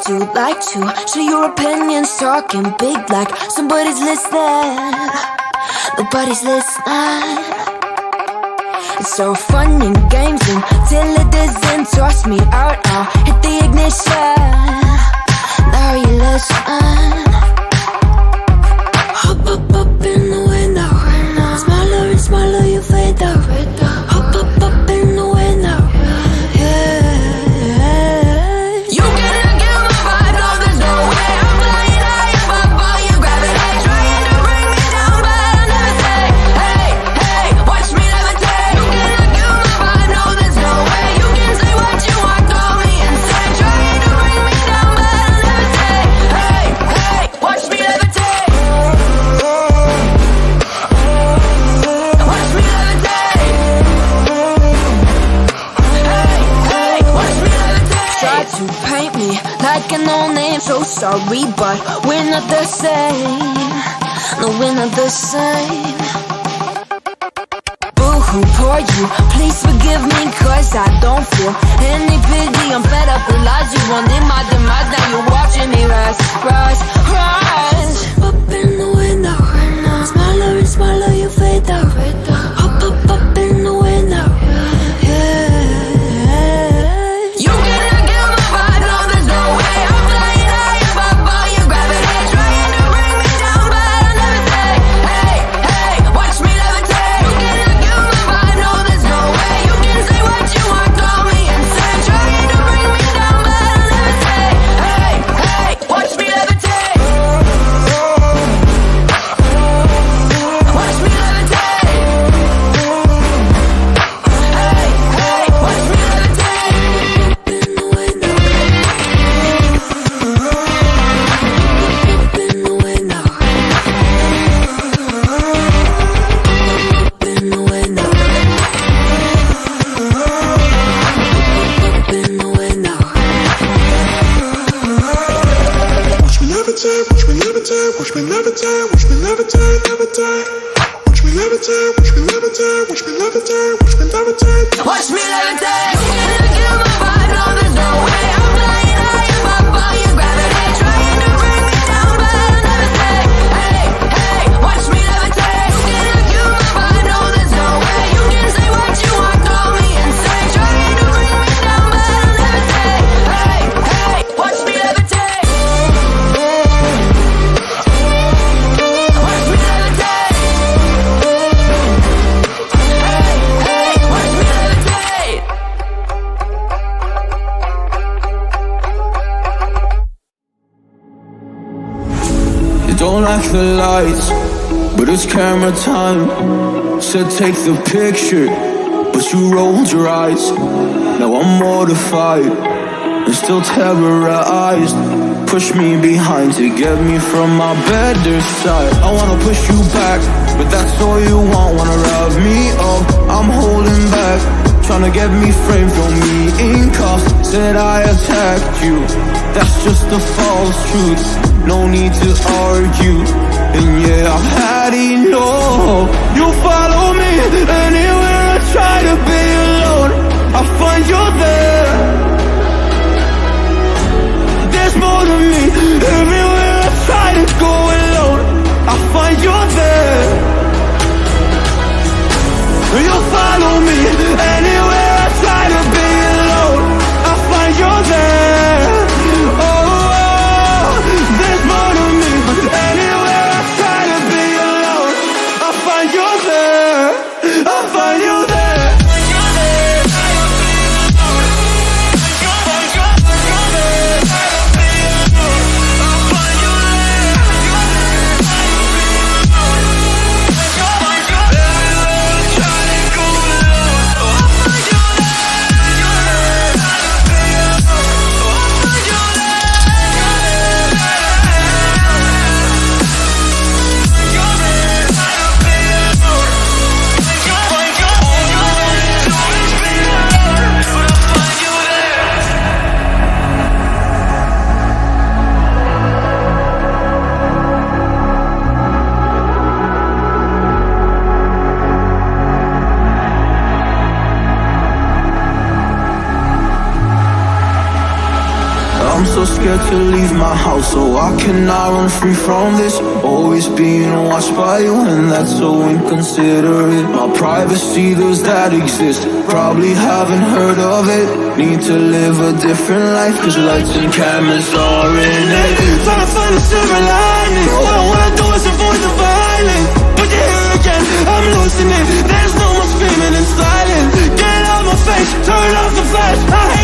do like to share your opinions, talking big like somebody's listening. Nobody's listening. It's so fun and games until it doesn't. Toss me out, I'll hit the ignition. Now you listen. Hop up in the window. Smaller and smaller you fade out. Hop up in the window. To paint me like a no-name, so sorry, but we're not the same. No, we're not the same. Boo-hoo, poor you, please forgive me, cause I don't feel any pity. I'm fed up with lies, you wanted my demise. Now you're watching me rise, rise, rise. Up in the window, smaller and smaller you fade out. Up in the window. Watch me levitate, watch me levitate, levitate. Watch me levitate, watch me levitate, watch me levitate, watch me levitate. Watch me levitate. You can't kill my vibe, no, there's no way. I'm flying high above all your gravity, trying to bring me down, but I'll never stay. Hey, hey, watch me levitate. You can't kill my vibe, no, there's no way. You can say what you want, call me insane, trying to bring me down, but I'll never stay. Hey, hey, watch me levitate. Don't like the lights, but it's camera time. Said take the picture, but you rolled your eyes. Now I'm mortified and still terrorized. Push me behind to get me from my better side. I wanna push you back, but that's all you want. Wanna wrap me up, I'm holding back. Tryna get me framed, throw me in cuffs. Said I attacked you, that's just a false truth. No need to argue, and yeah, I've had enough. You follow me anywhere I try to be alone. I find you there. There's more to me. Everywhere I try to go alone, I find you there. You follow me anywhere I try to be alone, I find you there. Oh, there's more to me. Anywhere I try to be alone, I find you there. I find you there. I'm so scared to leave my house, so I cannot run free from this. Always being watched by you, and that's so inconsiderate. My privacy, does that exist? Probably haven't heard of it. Need to live a different life, cause lights and cameras are in it. Trying to find a silver lining. All I wanna do is avoid the violence. But you're here again, I'm losing it. There's no more screaming and silence. Get out my face, turn off the flash. I hate